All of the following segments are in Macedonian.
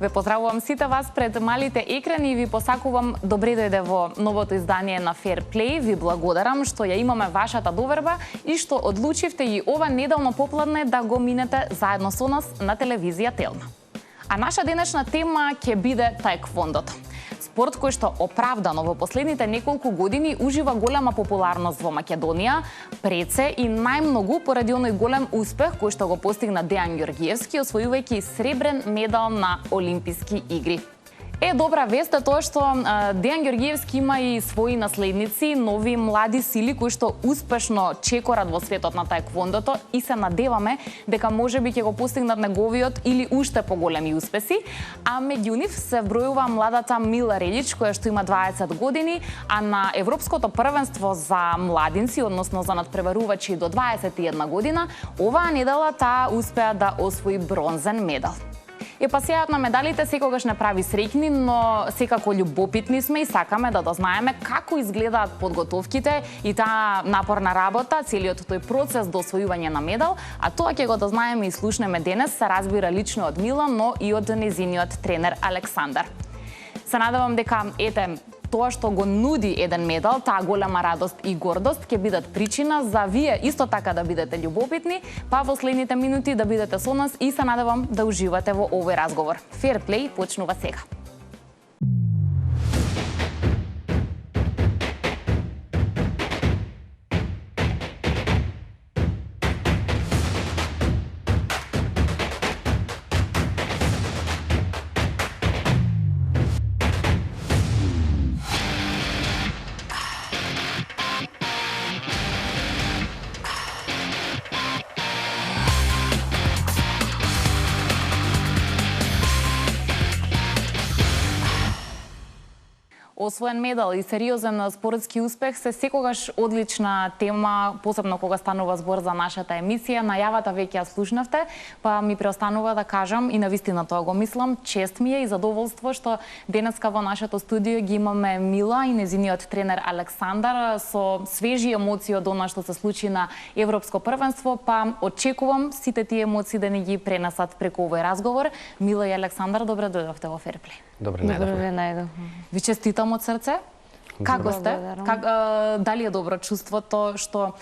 Ве поздравувам сите вас пред малите екрани и ви посакувам добре дојде во новото издание на Fair Play. Ви благодарам што ја имаме вашата доверба и што одлучивте и ова неделно попладне да го минете заедно со нас на телевизија Телма. А наша денешна тема ќе биде таеквондото. Спорт кој што оправдано во последните неколку години ужива голема популарност во Македонија, пред се и најмногу поради оној голем успех кој што го постигна Дејан Ѓорѓиевски, освојувајќи сребрен медал на Олимписки игри. Добра вест е тоа што Дејан Ѓорѓиевски има и своји наследници, нови млади сили кои што успешно чекорат во светот на таеквондото и се надеваме дека можеби ќе го постигнат неговиот или уште поголеми успеси, а меѓу нив се вбројува младата Мила Релич која што има 20 години, а на Европското првенство за младинци, односно за надпреварувачи до 21 година, оваа недела таа успеа да освои бронзен медал. Сејат на медалите секогаш не прави среќни, но секако љубопитни сме и сакаме да дознаеме како изгледаат подготовките и таа напорна работа, целиот тој процес до освојување на медал, а тоа ќе го дознаеме и слушнеме денес, се разбира лично од Мила, но и од незиниот тренер Александар. Се надевам дека тоа што го нуди еден медал, таа голема радост и гордост ќе бидат причина за вие исто така да бидете љубопитни, па во следните минути да бидете со нас и се надевам да уживате во овој разговор. Fair Play почнува сега. Освоен медал и сериозен спортски успех се секогаш одлична тема, посебно кога станува збор за нашата емисија. Најавата веќе ја слушнавте, па ми преостанува да кажам и навистина тоа го мислам, чест ми е и задоволство што денеска во нашето студио ги имаме Мила и незиниот тренер Александар со свежи емоции од она што се случи на Европско првенство, па очекувам сите тие емоции да ни ги пренесат преку овој разговор. Мила и Александар, добре дојдовте во Fair Play. Добре најдов. Ви честитам од срце. Како сте? Дали е добро чувството што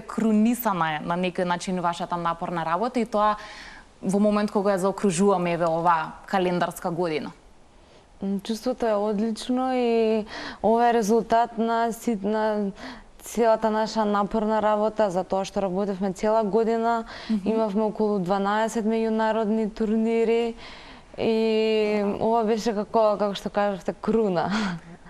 крунисана е на некој начин вашата напорна работа и тоа во момент кога ја заокружуваме оваа календарска година? Чувството е одлично и ова е резултат на целата наша напорна работа, за тоа што работевме цела година, имавме околу 12 меѓународни турнири и ова беше како што кажавте круна.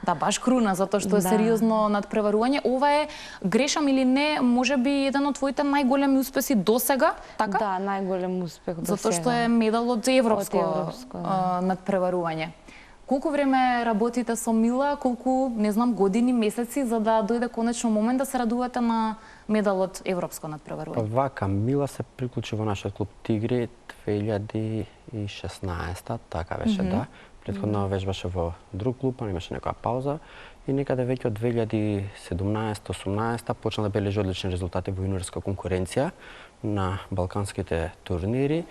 Да, баш круна, затоа што е сериозно надпреварување. Ова е, грешам или не, можеби еден од твоите најголеми успеси досега, така? Да, најголем успех досега. Затоа што е медал од европско надпреварување. Колку време работите со Мила, колку, не знам, години, месеци, за да дојде конечно момент да се радувате на медал од европско надпреварување? Вака, Мила се приклучи во нашиот клуб Тигри 2016, така беше, да. Претходно вежбаше во друг клуб, имаше некоја пауза и некаде веќе од 2017-18 почна да бележи одлични резултати во јуниорска конкуренција на балканските турнири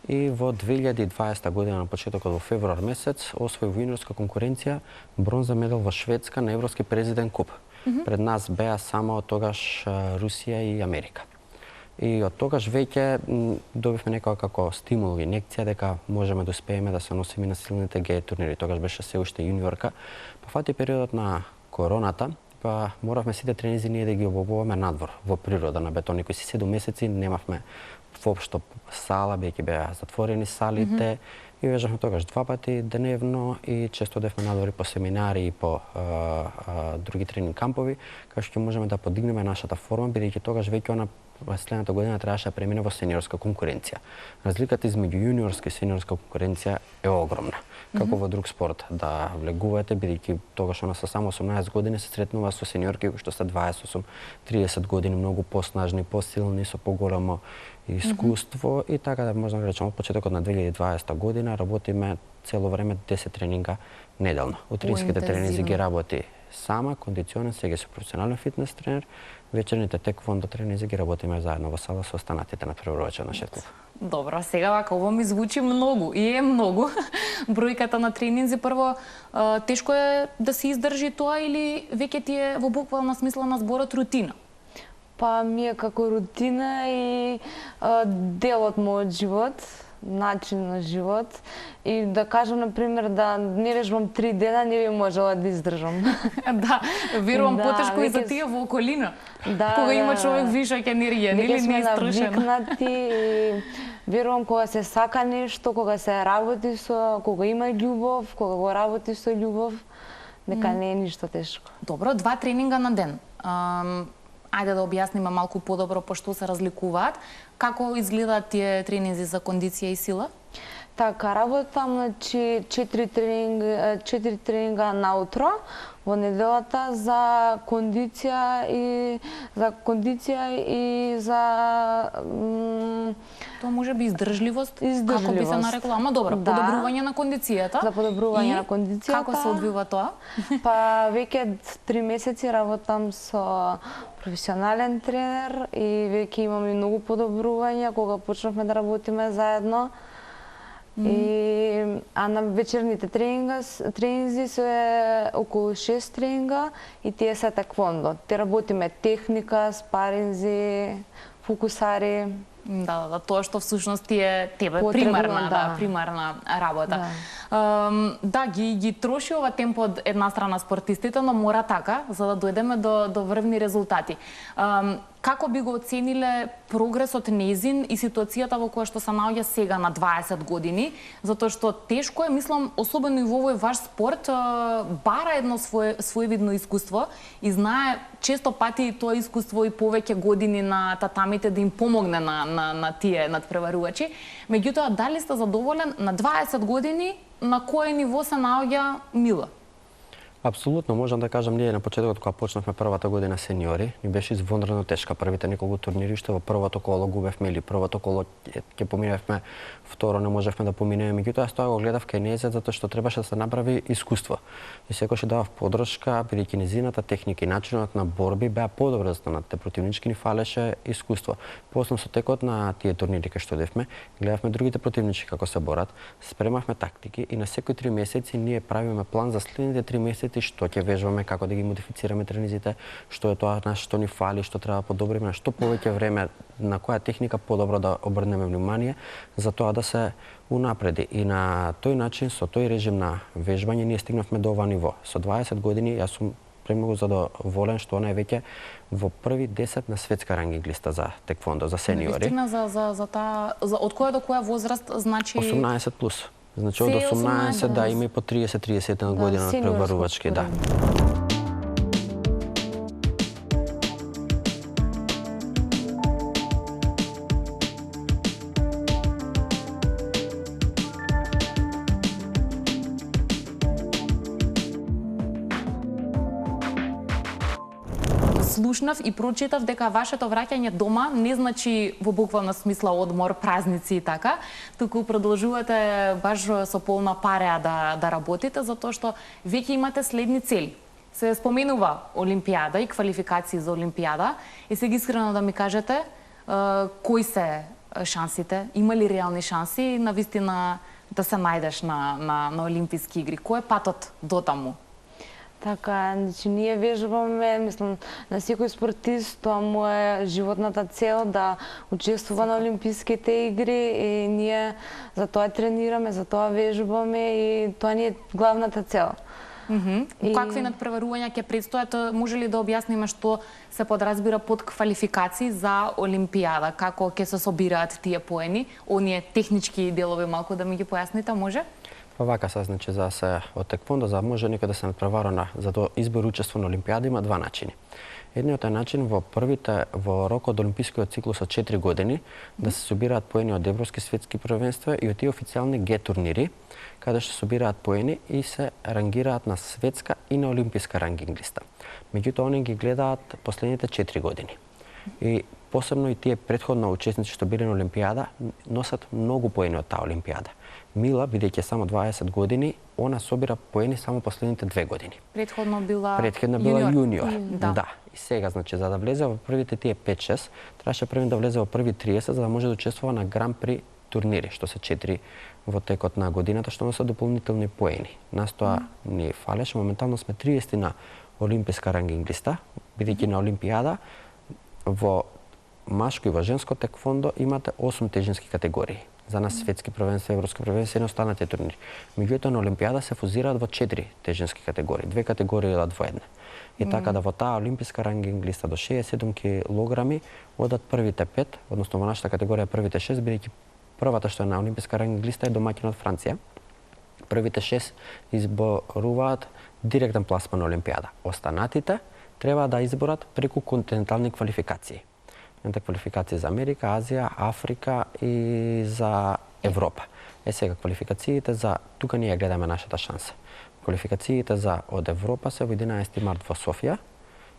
и во 2020 година на почетокот во февруар месец освои во јуниорска конкуренција бронзен медал во Шведска на Европски президент куп. Пред нас беа само тогаш Русија и Америка. И од тогаш веќе добивме некоја како стимул, инекција дека можеме да успееме да се носиме на силните Г турнири. Тогаш беше се уште јуниорка. Па фати периодот на короната, па моравме сите тренинзи ние да ги обобуваме надвор, во природа, на бетон. Некои 7 месеци немавме воопшто сала, бејќи беа затворени салите. И вежавме тогаш 2 пати дневно и често одевме надвор по семинари и по други тренинг кампови, кај што можеме да подигнеме нашата форма, бидејќи тогаш веќе она следната година требаше да премине во сениорска конкуренција. Разликата измеѓу јуниорска и сениорска конкуренција е огромна. Како во друг спорт да влегувате, бидејќи тогаш она со само 18 години се сретнува со сениорки кои што се 28-30 години, многу поснажни, посилни, со поголемо искуство и така да можам да речем од почетокот на 2020 година работиме цело време 10 тренинга неделно. Утринските тренинзи ги работи сама, кондиционен, сега си професионален фитнес тренер, вечерните теквондо тренинзи ги работиме заедно во сала со останатите на пребројача нашиот клуб. Добро, сега вака ова ми звучи многу и е многу. Бројката на тренинзи прво тешко е да се издржи тоа или веќе ти е во буквална смисла на зборот рутина? Па ми е како рутина и дел од мојот живот, начин на живот. И да кажам, например, да не вежбам 3 дена, не би можела да издржам. Да, верувам Да, потешко и за веќе тие во околина. Да, Кога има да, човек вишок енергија, Веќе нели не сме истрошено. навикнати и верувам кога се сака нешто, кога се работи кога има љубов, кога го работи со љубов, нека не е ништо тешко. Добро, 2 тренинга на ден. Ајде да објасниме малку подобро по што се разликуваат. Како изгледаат тие тренинзи за кондиција и сила? Така, работам, значи 4 тренинга наутро во неделата за кондиција и за Тоа може би издржливост, како би се Издржливост. нарекла, ама добро, Да. подобрување на кондицијата. За подобрување И на кондицијата. Како се одвива тоа? Па веќе 3 месеци работам со професионален тренер и веќе имаме многу подобрувања кога почнавме да работиме заедно. А на вечерните тренинзи се околу 6 тренинга и тие се теквондо. Те работиме техника, спаринзи, фокусари. Да, тоа што всушност ти е тебе Потребно, примарна работа. Да. Да, ги троши ова темпо од една страна спортистите, но мора така за да дојдеме до врвни резултати. Како би го оцениле прогресот нејзин и ситуацијата во која што се наоѓа сега на 20 години, затоа што тешко е, мислам, особено и во овој ваш спорт, бара едно своевидно искуство и знае често пати тоа искуство и повеќе години на татамите да им помогне на тие надпреварувачи. Меѓутоа, дали сте задоволен на 20 години на кое ниво се наоѓа Мила? Апсолутно, можам да кажам, ние на почетокот кога почнавме првата година сениори, ни беше извонредно тешка. Првите неколку турнири што во првото коло губевме или првото коло ќе поминевме, второ не можевме да поминеме. Меѓутоа, тоа го гледав кај нејзе затоа што требаше да се направи искуство. И секогаш давав подршка, бидејќи незината техника и начинот на борби беа подобро застанатите противнички, ни фалеше искуство. После со текот на тие турнири кај што одевме, гледавме другите противнички како се борат, спремавме тактики и на секои 3 месеци ние правиме план за следните 3 месеци што ќе вежбаме, како да ги модифицираме тренизите, што е тоа на што ни фали, што треба да подобриме, на што повеќе време, на која техника подобро да обрнеме внимание, за тоа да се унапреди. И на тој начин, со тој режим на вежбање, ние стигнавме до ова ниво. Со 20 години јас сум премногу задоволен што она е веќе во први 10 на светска рангинг листа за теквондо, за сениори. Стигна за таа, од која до која возраст, значи 18 плюс. Значи од Се 18 да да. има и по 30-31 година на сениорско преварувачки, да. Слушнав и прочитав дека вашето враќање дома не значи во буквална смисла одмор, празници и така, туку продолжувате баш со полна пареа да работите, затоа што веќе имате следни цели. Се споменува Олимпијада и квалификации за Олимпијада и сега искрено да ми кажете кои се шансите, има ли реални шанси на вистина да се најдеш на Олимписки игри? Кој е патот до таму? Така, значи ние вежбаме, мислам, на секој спортист, тоа му е животната цел да учествува на Олимписките игри и ние за тоа тренираме, за тоа вежбаме и тоа ни е главната цел. Какви надпреварувања ќе предстојат? Може ли да објасниме што се подразбира под квалификации за Олимпијада? Како ќе се собираат тие поени? Оние технички делови малку да ми ги појасните, може? Па вака се, значи, за се од теквондо, за може некој да се надпревара за тоа избор учество на Олимпијада има два начини. Едниот е начин во рок од олимпискиот циклус од 4 години да се собираат поени од европски светски првенства и од тие официјални Г турнири, каде што собираат поени и се рангираат на светска и на олимписка рангинг листа. Меѓутоа, они ги гледаат последните 4 години. И посебно и тие претходно учесници што биле на Олимпијада носат многу поени од таа Олимпијада. Мила, бидејќи само 20 години, она собира поени само последните 2 години. Предходно била јуниор. Да. И сега, значи, за да влезе во првите тие 5-6, требаше првен да влезе во први 30 за да може да учествува на Гран При турнири, што се 4 во текот на годината, што носат дополнителни поени. Нас тоа ни фалеше, моментално сме 30 на олимписка рангинг листа, бидејќи на Олимпијада во машко и во женско теквондо имате 8 тежински категории. За нас светски првенства, европски првенства и останатите турнири. Меѓутоа на Олимпијада се фузираат во 4 тежински категории, 2 категории одат во една. И така да во таа олимписка рангинг листа до 67 килограми одат првите 5, односно во нашата категорија првите 6, бидејќи првата што е на олимписка рангинг листа е домаќин од Франција. Првите 6 изборуваат директен пласман на Олимпијада. Останатите треба да изборат преку континентални квалификации. Квалификации за Америка, Азија, Африка и за Европа. Сега квалификациите за тука ние гледаме нашата шанса. Квалификациите за од Европа се во 11 март во Софија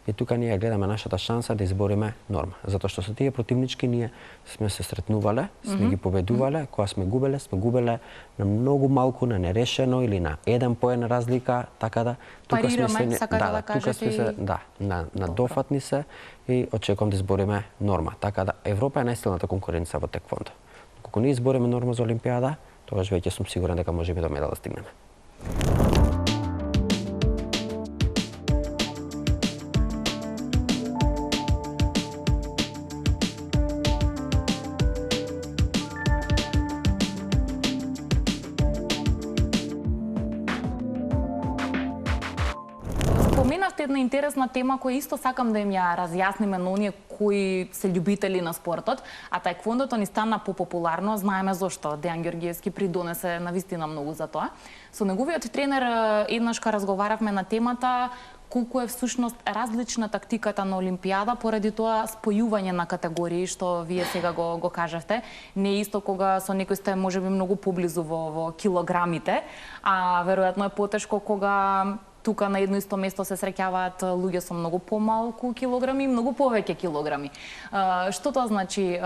и тука ние гледаме нашата шанса да избориме норма. Затоа што со тие противнички ние сме се сретнувале, сме ги победувале, кога сме губеле на многу малку, на нерешено или на 1 поен разлика, така да тука сме се тука сме се на дофатни се и очекувам да избориме норма. Така да Европа е најсилната конкуренција во теквондо. Кога ние избориме норма за Олимпијада, тогаш веќе сум сигурен дека можеме до медал да стигнеме. Една интересна тема која исто сакам да им ја разјасниме на оние кои се љубители на спортот, а таеквондото ни стана попопуларно, знаеме зошто. Дејан Ѓорѓиевски придонесе навистина многу за тоа. Со неговиот тренер еднашка разговаравме на темата колку е всушност различна тактиката на Олимпијада поради тоа спојување на категории што вие сега го кажавте. Не е исто кога со некој сте можеби многу поблизу во килограмите, а веројатно е потешко кога тука на едно исто место се среќаваат луѓе со многу помалку килограми и многу повеќе килограми. Што тоа значи?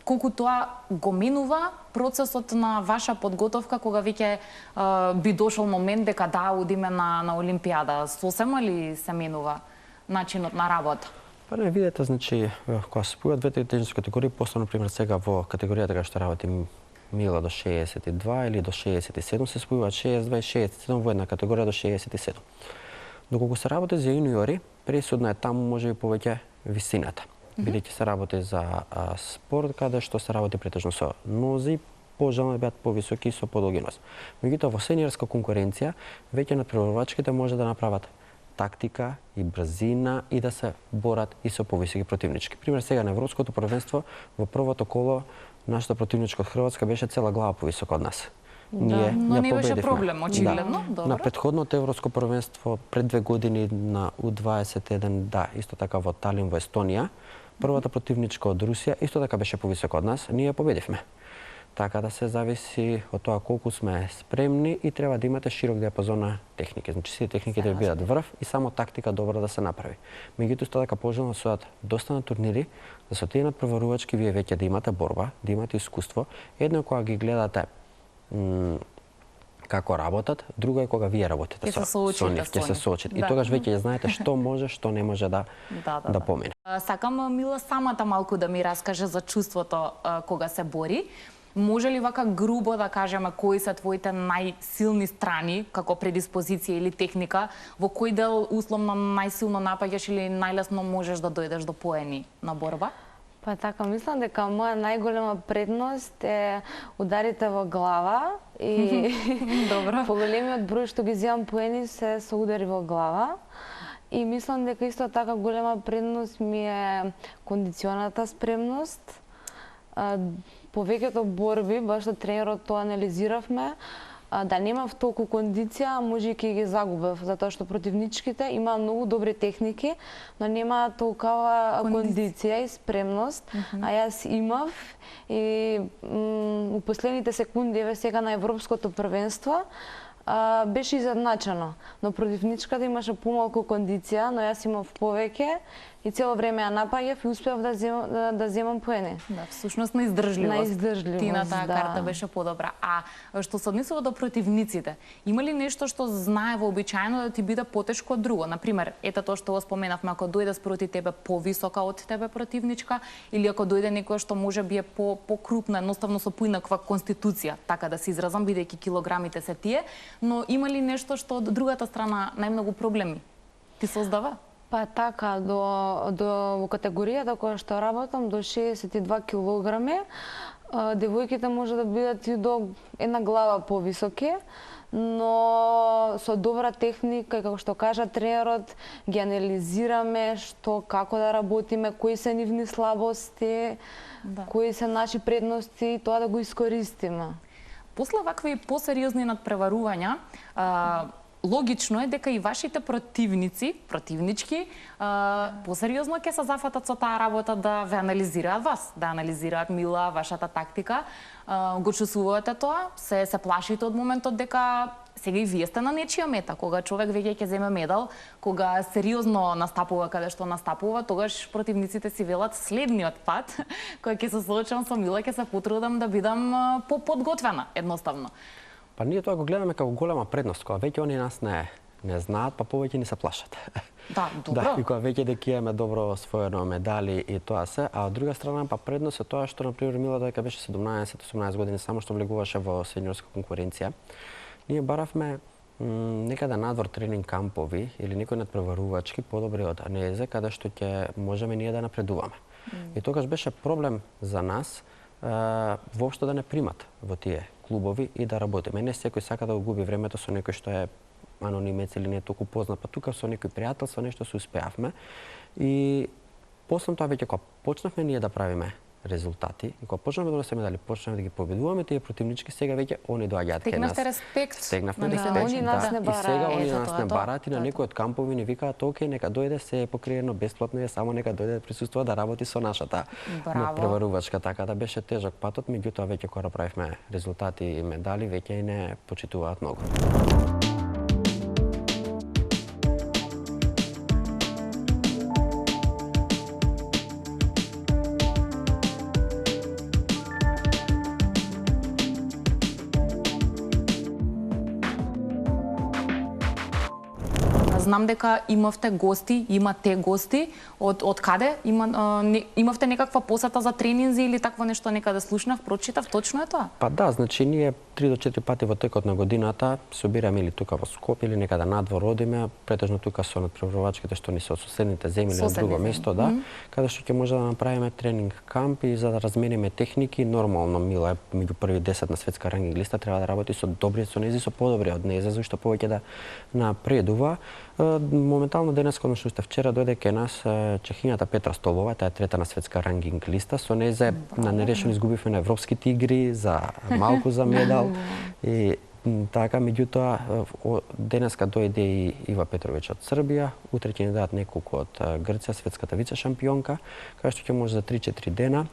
Колку тоа го менува процесот на ваша подготовка кога веќе би дошол момент дека да одиме на Олимпијада? Сосема ли се менува начинот на работа? Па не видете, значи, кога се спојуваат двете тежински категории, посебно например сега во категоријата кај што работи Мила до 62 или до 67 се спојуваат 62 и 67 во една категорија до 67. Доколку се работи за јуниори, пресудна е таму може би повеќе висината. Бидејќи се работи за спорт каде што се работи претежно со нози, пожелно да бидат повисоки и со подолги ноз. Меѓутоа во сениорска конкуренција веќе надпреварувачките може да направат тактика и брзина и да се борат и со повисоки противнички. Пример сега на Европското првенство во првото коло нашата противничка од Хрватска беше цела глава повисока од нас. Ние но не беше проблем, очигледно. Да. На претходното Европско првенство пред 2 години на U21, исто така во Талин во Естонија, првата противничка од Русија исто така беше повисока од нас, ние ја победивме. Така да се зависи од тоа колку сме спремни и треба да имате широк диапазон на техники. Значи сите техники да бидат врв и само тактика добра да се направи. Меѓутоа исто така пожелно се одат доста на турнири, за со тие надпреварувачки вие веќе да имате борба, да имате искуство. Едно е кога ги гледате како работат, друго е кога вие работите со нив, ќе се соочите. И тогаш веќе знаете што може, што не може да помине. Сакам Мила самата малку да ми раскаже за чувството кога се бори. Може ли вака грубо да кажеме кои се твоите најсилни страни, како предиспозиција или техника, во кој дел условно најсилно напаѓаш или најлесно можеш да дојдеш до поени на борба? Па така, мислам дека моја најголема предност е ударите во глава и Добро. поголемиот број што ги земам поени се со удари во глава. И мислам дека исто така голема предност ми е кондиционата спремност. Повеќето борби, баш со тренерот тоа анализиравме, да немав толку кондиција, може и ќе ги загубев, затоа што противничките имаа многу добри техники, но немаа толкова кондиција и спремност, а јас имав и у последните секунди, еве сега на Европското првенство, беше изедначено, но противничката имаше помалку кондиција, но јас имав повеќе и цело време ја напаѓав и успеав да земам поени. Да, всушност на издржливост. На издржливост, ти на таа да. карта беше подобра. А што се однесува до противниците, има ли нешто што знае вообичаено да ти биде потешко од друго? Например, ето тоа што го споменавме, ако дојде спроти тебе повисока од тебе противничка или ако дојде некоја што може би е покрупна, едноставно со поинаква конституција, така да се изразам, бидејќи килограмите се тие, но има ли нешто што од другата страна најмногу проблеми ти создава? Па така, во категоријата која што работам, до 62 килограми, девојките може да бидат и до една глава повисоки, но со добра техника, како што кажа тренерот, ги анализираме што, како да работиме, кои се нивни слабости, кои се наши предности и тоа да го искористиме. После вакви посериозни надпреварувања, логично е дека и вашите противнички, посериозно ќе се зафатат со таа работа да ве анализираат вас, да анализираат Мила, вашата тактика. Го чувствувате тоа? Се плашите од моментот дека сега и вие сте на нечија мета, кога човек веќе ќе земе медал, кога сериозно настапува каде што настапува, тогаш противниците си велат следниот пат, кој ќе се соочам со Мила, ќе се потрудам да бидам подготвена, едноставно. Па ние тоа го гледаме како голема предност, кога веќе они нас не знаат, па повеќе ни се плашат. Да, добро. Да, и кога веќе дека имаме добро освоено медали и тоа се, а од друга страна па предност е тоа што например Мила дека беше 17-18 години само што влегуваше во сениорска конкуренција. Ние баравме некаде надвор тренинг кампови или некои надпреварувачки подобри од незе каде што ќе можеме ние да напредуваме. И тогаш беше проблем за нас воопшто да не примат во тие клубови и да работиме. Не секој сака да го губи времето со некој што е анонимец или не е толку познат, па тука со некој пријател, со нешто се успеавме. И после тоа веќе кога почнавме ние да правиме резултати, и кога почнавме да носиме медали, почнавме да ги победуваме тие противнички, сега веќе они доаѓаат кај нас. Стегнавте респект. Стегнавме респект, респект, они нас не И бараат. сега они Ето нас тоа, не тоа, бараат и на тоа. некои од кампови ни викаат, окей, нека дојде, се е покриено бесплатно, е само нека дојде да присуствува да работи со нашата надпреварувачка, така да беше тежок патот, меѓутоа веќе кога правивме резултати и медали, веќе и не почитуваат многу. Знам дека имавте имате гости, од каде? Имавте некаква посета за тренинзи или такво нешто некаде слушнав, прочитав, точно е тоа? Па да, значи ние 3 до 4 пати во текот на годината собираме или тука во Скопје или некаде надвор одиме, претежно тука со надпреварувачките што ни се од соседните земји или на друго место, да, каде што ќе може да направиме тренинг камп и за да размениме техники. Нормално Мила е меѓу први 10 на светска ранг листа, треба да работи со добри, со нези со подобри од незе, зашто повеќе да напредува. Моментално денес, односно вчера дојде кај нас чехињата Петра Столбова, таа е трета на светска рангинг листа, со незе на нерешено изгубивме на европските игри за малку за медал и така, меѓутоа денеска дојде и Ива Петровиќ од Србија, утре ќе ни дадат неколку од Грција, светската вице шампионка, кај што ќе може за 3-4 дена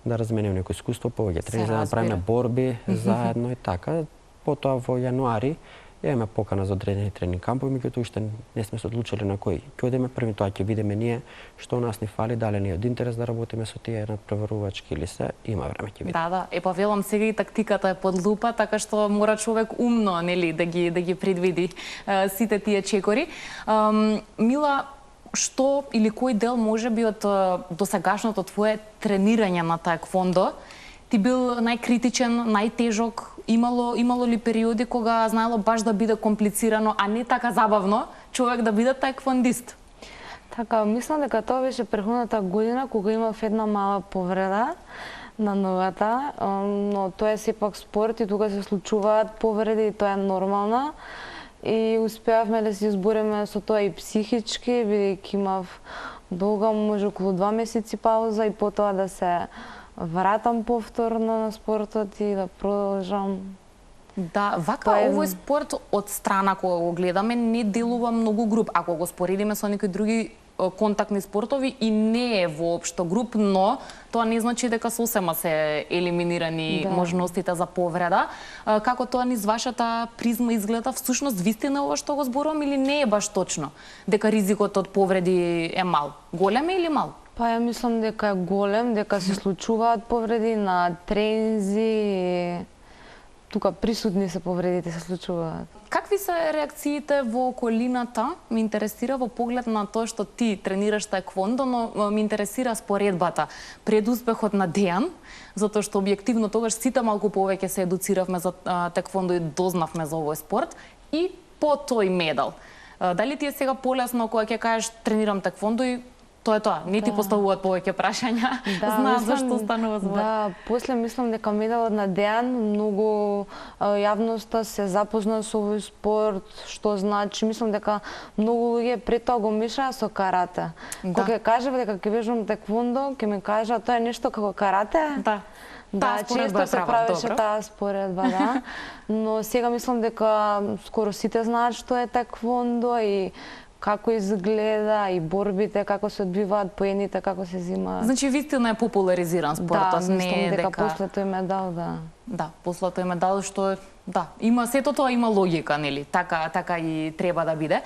да размениме некој искуство, повеќе тренинзи, да направиме борби заедно и така. Потоа во јануари имаме покана за одредени тренинг кампови, меѓутоа уште не сме се одлучили на кој ќе одиме. Први тоа ќе видиме ние што нас ни фали, дали ни е од интерес да работиме со тие надпреварувачки или се, има време ќе видиме. Да, па велам сега и тактиката е под лупа, така што мора човек умно, нели, да ги предвиди сите тие чекори. Мила, што или кој дел можеби од досегашното твое тренирање на таеквондо ти бил најкритичен, најтежок? Имало ли периоди кога знаело баш да биде комплицирано, а не така забавно, човек да биде таеквондист? Така, мислам дека тоа беше претходната година кога имав една мала повреда на ногата, но тоа е сепак спорт и тука се случуваат повреди и тоа е нормално. И успеавме да се избориме со тоа и психички, бидејќи имав долга, може околу 2 месеци пауза и потоа да се вратам повторно на спортот и да продолжам. Да, вака овој спорт од страна кога го гледаме не делува многу груб. Ако го споредиме со некои други контактни спортови и не е воопшто груп, но тоа не значи дека сосема се елиминирани можностите за повреда. Како тоа низ вашата призма изгледа, всушност вистина ова што го зборувам или не е баш точно дека ризикот од повреди е мал? Голем е или мал? Па ја мислам дека е голем, дека се случуваат повреди на трензи, тука присутни се повредите се случуваат. Какви се реакциите во околината? Ме интересира во поглед на тоа што ти тренираш таеквондо, но ме интересира споредбата пред успехот на Дејан, затоа што објективно тогаш сите малку повеќе се едуциравме за таеквондо и дознавме за овој спорт, и по тој медал. Дали ти е сега полесно кога ќе кажеш тренирам таеквондо и тоа е тоа, не ти поставуваат повеќе прашања, знаат зашто станува збор. Да, после мислам дека медалот на Дејан многу јавноста се запозна со овој спорт, што значи, мислам дека многу луѓе пред тоа го мешаа со карате. Кога ќе кажев дека ќе вежбам таеквондо, ќе ми кажа тоа е нешто како карате? Да. Да, често се правеше таа споредба, да. Но сега мислам дека скоро сите знаат што е таеквондо и како изгледа и борбите, како се одбиваат поените, како се земаат. Значи вистина е популаризиран спортот, да, не е дека после тој медал, да. Да, после тој медал што да, има сето тоа има логика, нели? Така и треба да биде.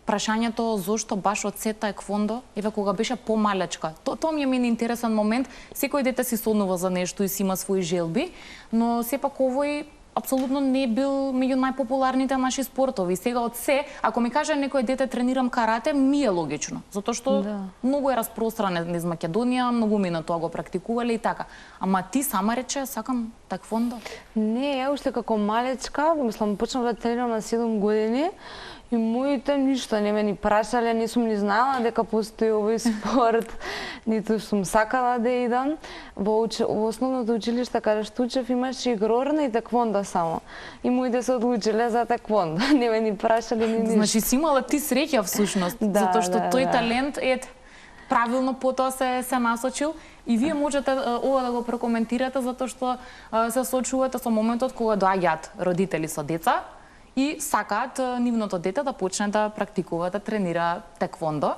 Прашањето зошто баш од се таеквондо, еве кога беше помалечка. Тоа ми е мене интересен момент. Секој дете си сонува за нешто и си има своји желби, но сепак овој апсолутно не бил меѓу најпопуларните наши спортови. Сега од се, ако ми каже некој дете тренирам карате, ми е логично, затоа што многу е распространен низ Македонија, многу мина тоа го практикувале и така. Ама ти сама рече сакам таеквондо? Не, ја уште како малечка, мислам почнав да тренирам на 7 години. И моите ништо не ме ни прашале, не сум ни знаела дека постои овој спорт, ниту сум сакала да идам. Во основното училиште каде што учев имаше игрорна и таеквондо само. И моите се одлучиле за таеквондо, не ме ни прашале ни ништо. Значи си имала ти среќа всушност, затоа што тој талент правилно потоа се насочил и вие можете ова да го прокоментирате затоа што се соочувате со моментот кога доаѓаат родители со деца и сакаат нивното дете да почне да практикува, да тренира таеквондо.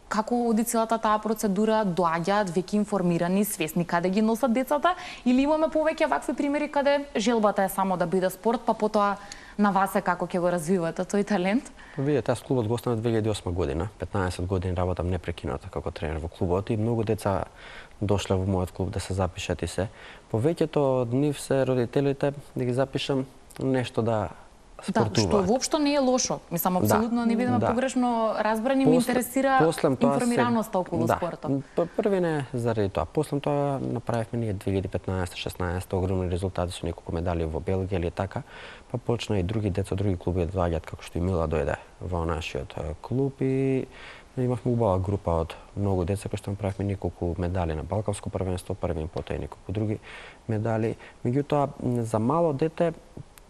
Како оди целата таа процедура? Доаѓаат веќе информирани, свесни каде ги носат децата, или имаме повеќе вакви примери каде желбата е само да биде спорт, па потоа на вас е како ќе го развивате тој талент? Видете, јас клубот го останав 2008 година. 15 години работам непрекинато како тренер во клубот и многу деца дошле во мојот клуб да се запишат и се. Повеќето од нив се родителите да ги запишам нешто да спортуваат. Да, што воопшто не е лошо. Мислам, апсолутно не бидеме погрешно разбрани, ми интересира информираноста околу спортот. Први не заради тоа. После тоа направивме ние 2015-16 огромни резултати со неколку медали во Белгија или така, па почна и други деца, други клуби да доаѓаат, како што и Мила дојде во нашиот клуб и имавме убава група од многу деца кои што направивме неколку медали на Балканско првенство, први и потоа и неколку други медали. Меѓутоа, за мало дете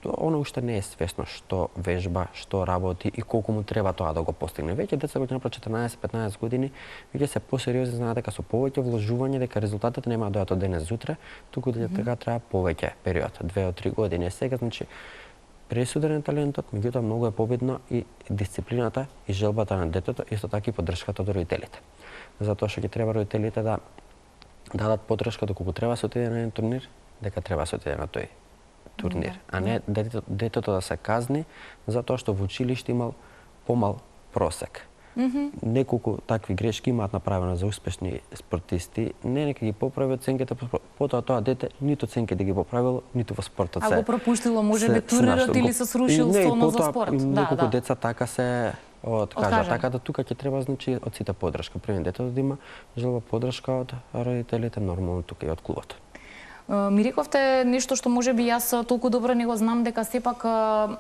оно уште не е свесно што вежба, што работи и колку му треба тоа да го постигне. Веќе деца кои ќе направат 14-15 години, веќе се посериозни, знаат дека со повеќе вложување дека резултатите нема да дојдат од денес зутре, туку дека треба повеќе период, 2 од 3 години. Сега значи пресуден е талентот, меѓутоа многу е победно и дисциплината и желбата на детето, исто така и поддршката од родителите. Затоа што ќе треба родителите да дадат поддршка доколку треба се отиде на еден турнир, дека треба се отиде на тој турнир, а не детето да се казни затоа што во училиште имал помал просек. Неколку такви грешки имаат направено за успешни спортисти, не нека ги поправи оценките, потоа тоа дете ниту оценки да ги поправило, ниту во спортот се. А го пропуштило можеби турнирот или се срушил стволно за спорт. Неколку деца така се откажа, така да тука ќе треба значи од сите поддршка. Први детето да има желба поддршка од родителите, нормално тука и од клубот. Ми рековте нешто што можеби јас толку добро не го знам, дека сепак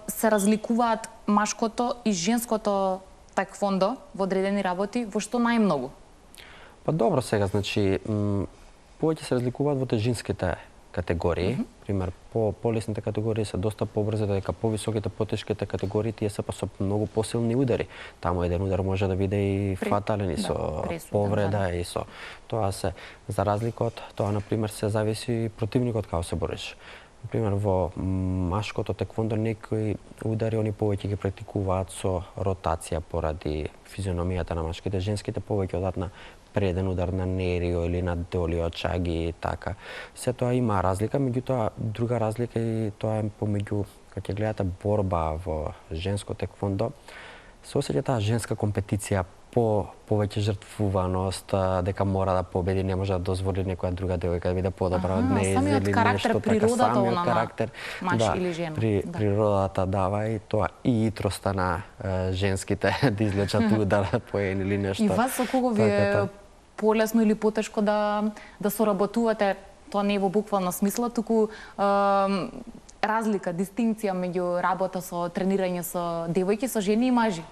се разликуваат машкото и женското таеквондо во одредени работи, во што најмногу? Па добро сега, значи, повеќе се разликуваат во тежинските категории. Пример, по-лесните категории се доста побрзи, дека повисоките, потешките категории тие се па со многу посилни удари. Таму еден удар може да биде и фатален, и со повреда, и со тоа се. За разлика од тоа, на пример, се зависи и противникот како се бориш. Например, во машкото теквондо некои удари они повеќе ги практикуваат со ротација поради физиономијата на машките, женските повеќе одат на преден удар на нерио или на долио чаги и така. Се тоа има разлика, меѓутоа друга разлика и тоа е помеѓу кога ќе гледате борба во женско теквондо, се осеќа таа женска компетиција повеќе жртвуваност, дека мора да победи, не може да дозволи некоја друга девојка да биде подобра од неја или нешто карактер, природата, така, самиот на карактер, маж да, или жена. Природата дава и тоа и итроста на женските да излечат удар поен или нешто. И вас со кого ви е полесно или потешко да соработувате, тоа не е во буквална смисла, туку разлика, дистинкција меѓу работа со тренирање со девојки, со жени и мажи?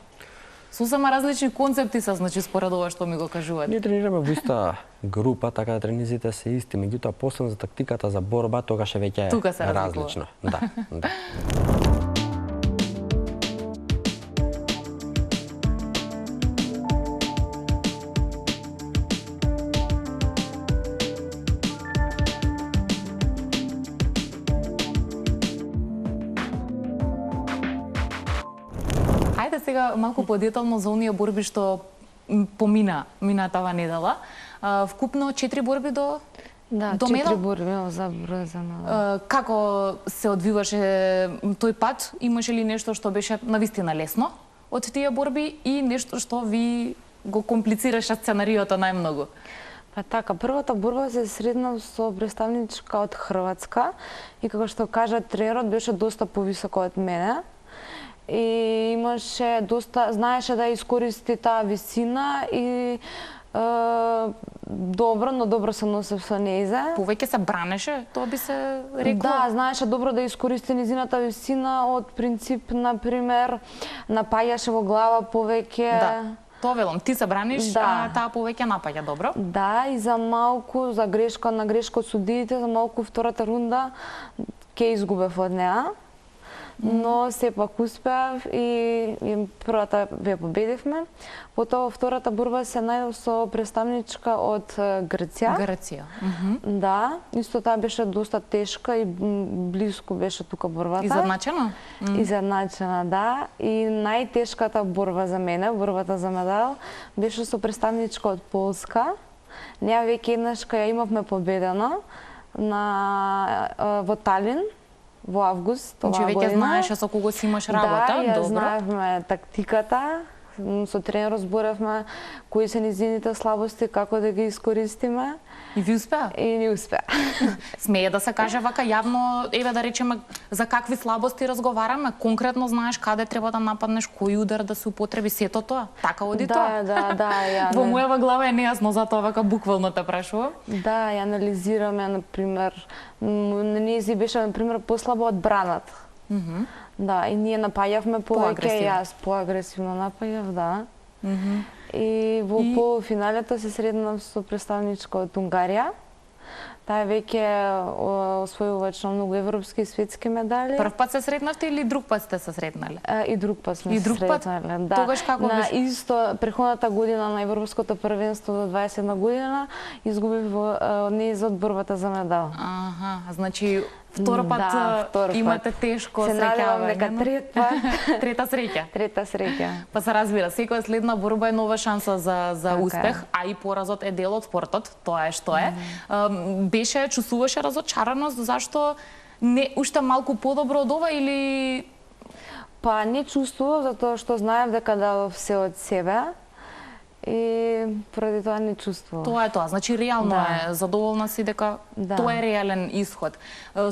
Сосема различни концепти се, значи, според ова што ми го кажувате. Ние тренираме во иста група, така да тренизите се исти, меѓутоа после за тактиката за борба тогаш е веќе различно. Да, да. Ајде сега малку подетално за оние борби што помина тава недела. Вкупно 4 борби до Да, до 4 медал? борби за медал. Како се одвиваше тој пат? Имаше ли нешто што беше навистина лесно од тие борби и нешто што ви го комплицираше сценариото најмногу? Па така, првата борба се среднав со представничка од Хрватска и како што кажа тренерот беше доста повисоко од мене. И имаше доста, знаеше да искористи таа висина и добро, но добро се носев со нејзе. Повеќе се бранеше, тоа би се рекло? Да, знаеше добро да искористи незината висина, од принцип, например, напаѓаше во глава повеќе. Да. Тоа велам, ти се браниш, Да. таа повеќе напаѓа добро. Да, и за малку, за грешка на грешка од судиите, за малку втората рунда ќе изгубев од неа. Но сепак успеав и првата ве победивме. Потоа втората борба се најдов со представничка од Грција. Грција. Да, исто таа беше доста тешка и близко беше тука борбата. Изедначено? Изедначена, да. И најтешката борба за мене, борбата за медал, беше со представничка од Полска. Неа веќе еднаш кај ја имавме победено во Талин во август Значи веќе знаеше со кого си имаш работа, да, ја добро. знаевме тактиката, со тренерот зборевме кои се низините слабости, како да ги искористиме. И ви успеа? И ни успеа. Смее да се каже вака јавно, еве да речеме за какви слабости разговараме, конкретно знаеш каде треба да нападнеш, кој удар да се употреби, сето тоа. Така оди тоа? Да, ја. Во мојава глава е нејасно, затоа вака буквално те прашувам. Да, ја анализираме, например, нејзи беше, например, послаба одбраната. Да, и ние напаѓавме повеќе, јас поагресивно напаѓав, да. И во полуфиналето се среднав со представничка од Унгарија. Таа веќе освојувач на многу европски и светски медали. Прв пат се сретнавте или друг пат сте се сретнале? И друг пат сме се сретнале. Да. Тогаш како на беше? исто предходната година на европското првенство до 21 година изгубив од нејзе од борбата за медал. Аха, значи втор пат имате тешко среќавање. Се надевам дека трет пат. Трета среќа. Трета среќа. Па се разбира, секоја следна борба е нова шанса за успех, а и поразот е дел од спортот, тоа е што е. Чувствуваше разочараност, зашто не уште малку подобро од ова или... Па не чувствував, затоа што знаев дека дадов се од себе и поради тоа не чувствував. Тоа е тоа, значи реално е, задоволна си дека тоа е реален исход.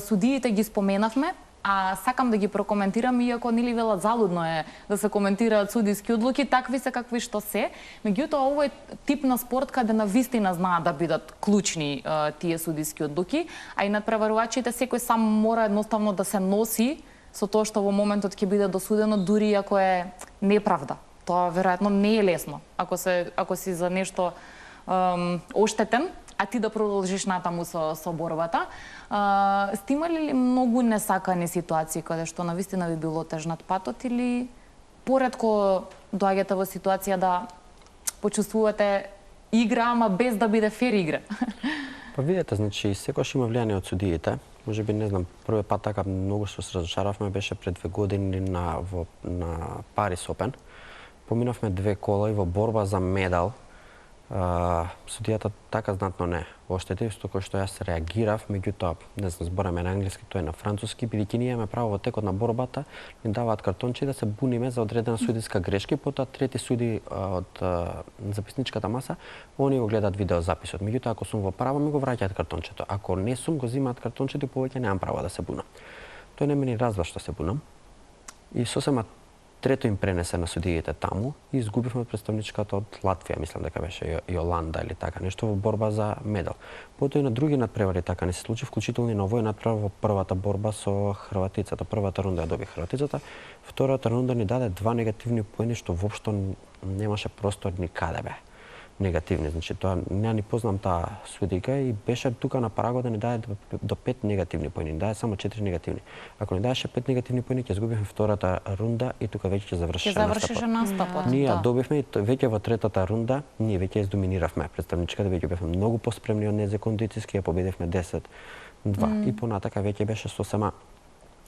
Судиите ги споменавме, а сакам да ги прокоментирам, иако нели велат залудно е да се коментираат судиски одлуки, такви се какви што се. Меѓутоа, овој тип на спорт каде на вистина знаат да бидат клучни тие судиски одлуки, а и надпреварувачите секој сам мора едноставно да се носи со тоа што во моментот ќе биде досудено, дури ако е неправда. Тоа веројатно не е лесно, ако си за нешто оштетен, а ти да продолжиш натаму со борбата. Сте имали ли многу несакани ситуации каде што навистина би било тежнат патот или поретко доаѓате во ситуација да почувствувате игра, ама без да биде фер игра? Па видете, значи секојаш има влијание од судиите, Можеби не знам, првиот пат така многу што се разочаравме беше пред 2 години на Парис Опен. Поминавме 2 кола и во борба за медал. Судијата така знатно не оштети, со кој што јас реагирав, меѓутоа, не знам, збораме на англиски, тој на француски, бидејќи ние имаме право во текот на борбата, ни даваат картонче да се буниме за одредена судиска грешка, потоа трети суди од записничката маса, они го гледаат видеозаписот. Меѓутоа, ако сум во право, ми го враќаат картончето. Ако не сум, го земаат картончето и повеќе немам право да се бунам. Тој не ме ни разбра што се бунам. И сосема трето им пренесе на судиите таму и изгубивме представничката од Латвија, мислам дека беше Јоланда или така нешто во борба за медал. Потоа и на други надпревари така не се случи, вклучително и на овој надпревар во првата борба со хрватицата. Првата рунда ја доби хрватицата, втората рунда ни даде 2 негативни поени што воопшто немаше простор никаде бе. Негативни, значи тоа не ни познам таа судика и беше тука на прагот да ни даде до 5 негативни поени, ни даде само 4 негативни. Ако ни даеше 5 негативни поени, ќе изгубивме втората рунда и тука веќе ќе завршеше настапот. Ние ја добивме и веќе во третата рунда, ние веќе издоминиравме представничката, веќе бевме многу поспремни од незе кондициски, ја победивме 10-2 и понатака веќе беше сосема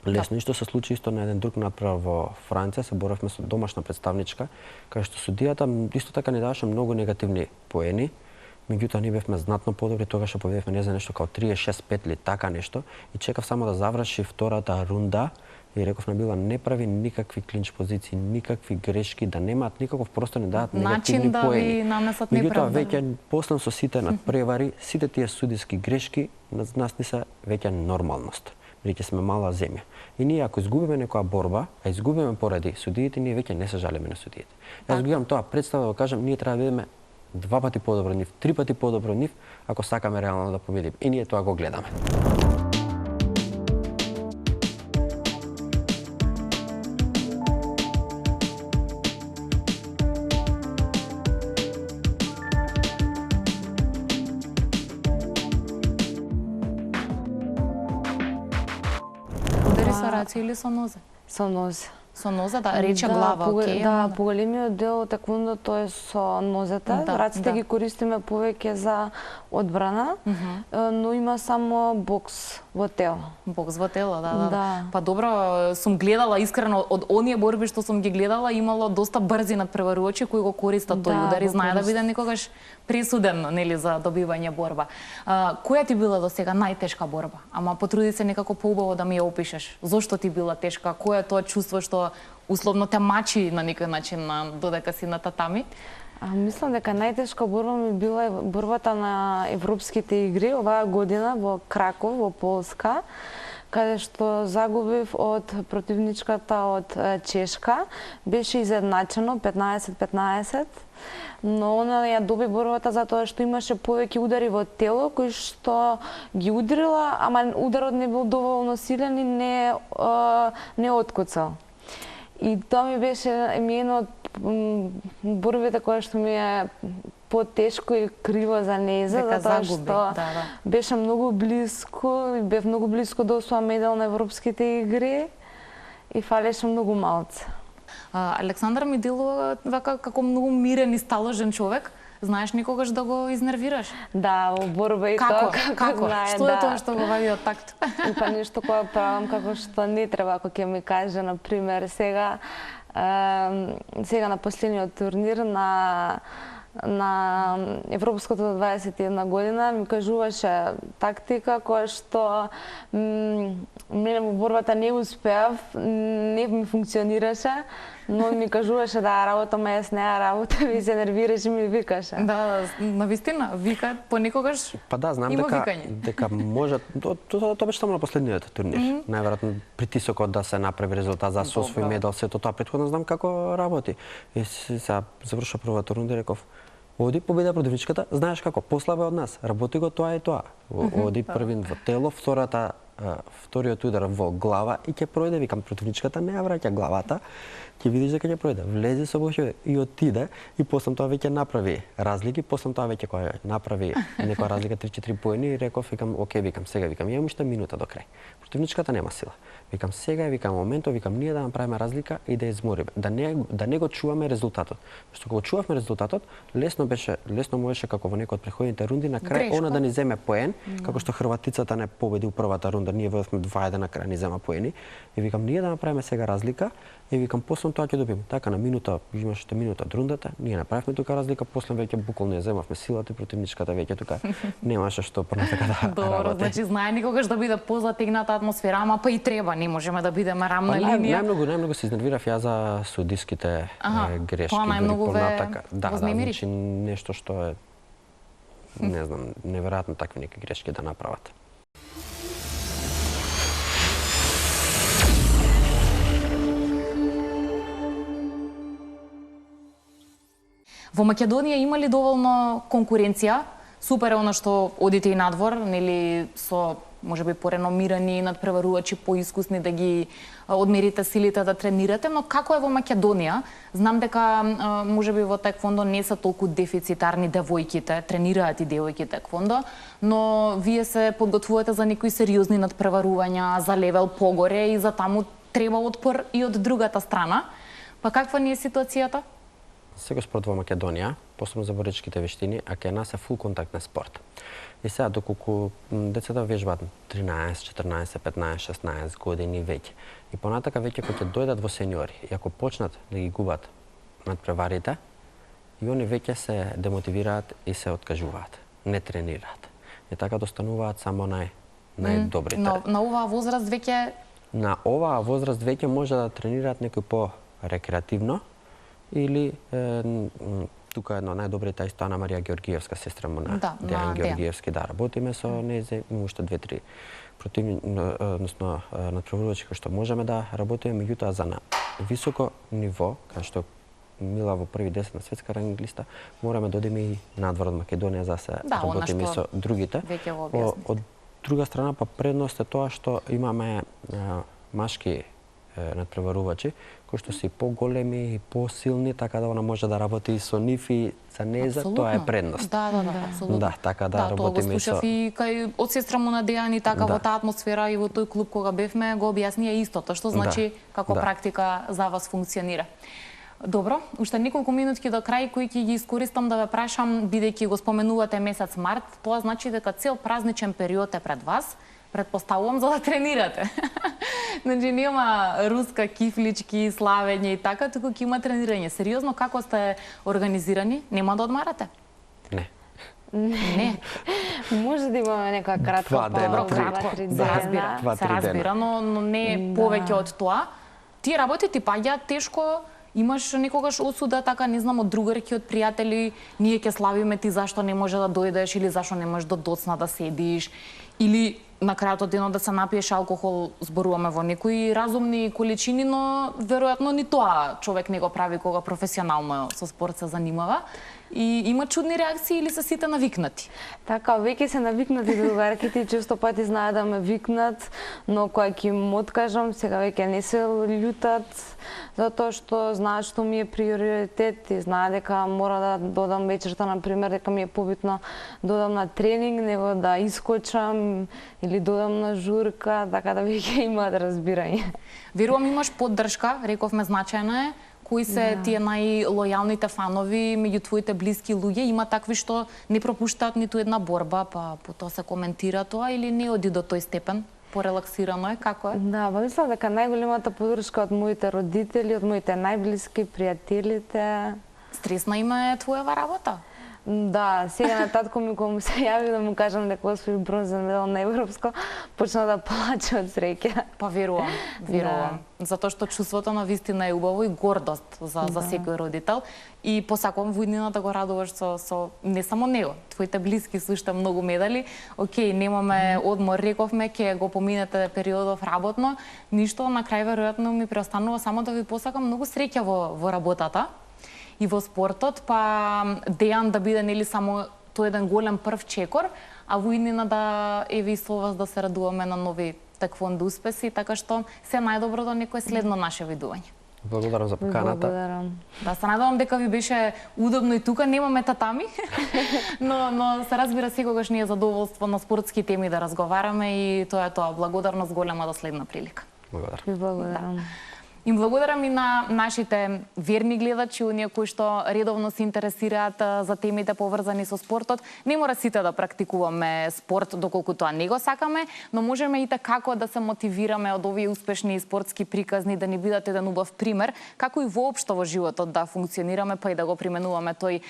лесно. И што се случи исто на еден друг надпревар во Франција, се боравме со домашна представничка, кај што судијата исто така ни даваше многу негативни поени, меѓутоа ние бевме знатно подобри, тогаш победивме не знам нешто као 36-5 или така нешто и чекав само да заврши втората рунда и реков на Била не прави никакви клинч позиции, никакви грешки, да немаат никаков простор, не дадат негативни поени. Меѓутоа веќе после со сите надпревари, сите тие судиски грешки нас не се веќе нормалност. Бидејќи сме мала земја. И ние ако изгубиме некоја борба, а изгубиме поради судиите, ние веќе не се жалиме на судиите. Јас го имам тоа представа да го кажам, ние треба да бидеме 2 пати подобро од нив, 3 пати подобро од нив, ако сакаме реално да победиме. И ние тоа го гледаме. Со раце или со нозе? Со нозе. Со нозе, да, рече глава, окей. Да, поголемиот дел од теквондото е со нозете. Раците ги користиме повеќе за одбрана, но има само бокс во тело. Бокс во тело, да. Па добро, сум гледала искрено од оние борби што сум ги гледала, имало доста брзи надпреварувачи кои го користат тој удар и знае да биде некогаш пресуден, нели, за добивање борба. Која ти била до сега најтешка борба? Ама потруди се некако поубаво да ми ја опишеш. Зошто ти била тешка? Кој е тоа чувство што условно те мачи на некој начин додека си на татами? Мислам дека најтешка борба ми била борбата на Европските игри оваа година во Краков, во Полска, каде што загубив од противничката од Чешка. Беше изедначено 15-15, но она ја доби борбата затоа што имаше повеќе удари во тело кои што ги удрила, ама ударот не бил доволно силен и не откуцал. И тоа ми беше едно од борбите која што ми е потешко и криво за нејза, затоа што беше многу блиско и бев многу блиско да освоам медал на Европските игри и фалеше многу малце. Александар ми делува вака како многу мирен и сталожен човек. Знаеш никогаш да го изнервираш? Да, во борба и како? тоа Како? знае, Што е тоа што го вади од такт? Па нешто кое правам како што не треба, ако ќе ми каже, на пример, сега на последниот турнир на Европското 21 година ми кажуваше тактика која што мене во борбата не успеав, не ми функционираше, но ми кажуваше да работам јас неа работа, ми се нервираше и ми викаше. Да, навистина, вика понекогаш. Па да, знам дека може тоа беше само на последниот турнир. Најверојатно притисокот да се направи резултат за со освои медал, сето тоа претходно знам како работи. И сега завршува првата рунда и реков оди победа противничката, знаеш како, послабе од нас, работи го тоа и тоа. Оди првин во тело, вториот удар во глава и ќе пројде, викам, противничката не ја враќа главата, ќе видиш дека ќе пројде. Влезе со бошеве и отиде и после тоа веќе направи разлики, после тоа веќе кога направи некоја разлика 3-4 поени и реков, викам, окей, викам, сега, викам, имам уште минута до крај. Противничката нема сила. Викам, сега, викам, моментот, викам, ние да направиме разлика и да измориме, да не го чуваме резултатот. Што кога чувавме резултатот, лесно можеше како во некој од претходните рунди на крај она да ни земе поен, како што хрватицата не победи у првата рунда секунда, ние водевме 2-1 на крај, ни зема поени. И викам, ние да направиме сега разлика, и викам, после тоа ќе добиме. Така, на минута, имаше минута друндата, ние направивме тука разлика, после веќе буквално ја земавме силата и противничката веќе тука немаше што понатака да Добро, работи. значи знае никогаш да биде позатегната атмосфера, ама па и треба, не можеме да бидеме рамна линија. Најмногу се изнервирав ја за судиските грешки, тоа најмногу ве вознемири. Значи нешто што е, не знам, неверојатно такви неки грешки да направат. Во Македонија има ли доволно конкуренција? Супер е она што одите и надвор, нели со можеби пореномирани надпреварувачи, поискусни да ги одмерите силите да тренирате, но како е во Македонија? Знам дека можеби во теквондо не се толку дефицитарни девојките, тренираат и девојки теквондо, но вие се подготвувате за некои сериозни надпреварувања, за левел погоре и за таму треба отпор и од другата страна. Па каква ни е ситуацијата? Секој спорт во Македонија, посебно за боричките вештини, а кај нас е фул контактен спорт. И сега, доколку децата вежбаат 13, 14, 15, 16 години веќе, и понатака веќе кога ќе дојдат во сениори, и ако почнат да ги губат надпреварите, и они веќе се демотивираат и се откажуваат, не тренираат. И така достануваат само најдобрите. На оваа возраст веќе... На оваа возраст веќе може да тренираат некој по-рекреативно, или тука едно најдобрите исто Ана Марија Георгиевска, сестра му на Дејан Георгиевски, да работиме со незе, има уште 2-3 противни, односно надпреварувачи кои што можеме да работиме, меѓутоа за на високо ниво, кај што Мила во први 10 на светска ранглиста, мораме да одиме и надвор од Македонија за се работиме со другите. Од друга страна па предност е тоа што имаме машки надпреварувачи кои што се поголеми и посилни, така да она може да работи и со нив и за неза, тоа е предност. Да, апсолутно. Да, така да работиме со... и кај од сестра му на Дејан и така во таа атмосфера и во тој клуб кога бевме го објаснија истото, што значи како практика за вас функционира. Добро, уште неколку минутки до крај кои ќе ги искористам да ве прашам, бидејќи го споменувате месец март, тоа значи дека цел празничен период е пред вас. Предпоставувам за да тренирате. Значи нема руска кифлички, славење и така, туку ќе има тренирање. Сериозно, како сте организирани? Нема да одмарате? Не. Не. Може да имаме нека кратка кратко, се разбира, но не повеќе од тоа. Тие работи ти паѓаат тешко, имаш некогаш осуда, така, не знам, од другарки, од пријатели, ние ќе славиме, ти зашто не може да дојдеш, или зашто не можеш до доцна да седиш, или на крајот од денот да се напиеш алкохол, зборуваме во некои разумни количини, но веројатно ни тоа човек не го прави кога професионално со спорт се занимава. И има чудни реакции или се сите навикнати? Така, веќе се навикнати другарките, често пати знаат да ме викнат, но кога ќе им откажам, сега веќе не се љутат, затоа што знаат што ми е приоритет и знаат дека мора да додам вечерта, например, дека ми е побитно додам на тренинг, него да искочам или додам на журка, така да веќе имаат разбирање. Верувам имаш поддршка, рековме значајна е. Кои се тие најлојалните фанови меѓу твоите блиски луѓе? Има такви што не пропуштаат ниту една борба, па потоа се коментира тоа или не оди до тој степен? Порелаксирано е, како е? Да, мислам дека најголемата поддршка од моите родители, од моите најблиски, пријателите. Стресна има е твојава работа? Да, сега на татко ми кога му се јави да му кажам дека освои бронзен медал на европско, почна да плаче од среќа. Па верувам. Затоа што чувството на вистина е убаво и гордост за секој родител. И посакувам во иднина да го радуваш со не само него, твоите блиски со уште многу медали. Океј, немаме одмор, рековме, ќе го поминете периодов работно, ништо, на крај веројатно ми преостанува само да ви посакам многу среќа во работата и во спортот, па Дејан да биде нели само тој еден голем прв чекор, а во иднина да еве и со вас да се радуваме на нови теквондо успеси, така што се најдобро до некој следно наше видување. Благодарам за поканата. Благодарам. Да, се надевам дека ви беше удобно и тука, немаме татами, но се разбира секогаш ни е задоволство на спортски теми да разговараме и тоа е тоа. Благодарност голема до следна прилика. Благодарам. Ви благодарам. Им благодарам и на нашите верни гледачи, оние кои што редовно се интересираат за темите поврзани со спортот. Не мора сите да практикуваме спорт доколку тоа не го сакаме, но можеме и како да се мотивираме од овие успешни спортски приказни, да ни бидат еден убав пример, како и воопшто во животот да функционираме, па и да го применуваме тој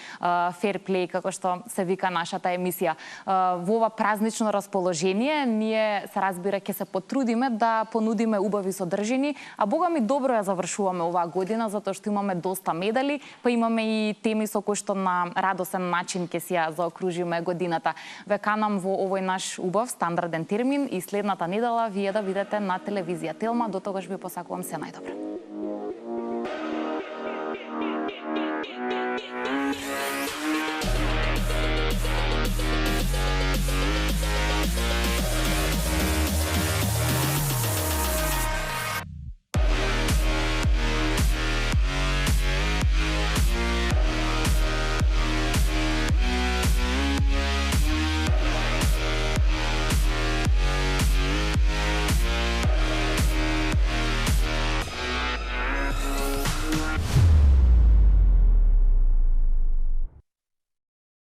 fair play, како што се вика нашата емисија. Во ова празнично расположение, ние се разбира ќе се потрудиме да понудиме убави содржини, а бога ми добро ја завршуваме оваа година, затоа што имаме доста медали, па имаме и теми со кои што на радосен начин ќе си ја заокружиме годината. Ве канам во овој наш убав стандарден термин и следната недела вие да видите на телевизија Телма. До тогаш ви посакувам се најдобро.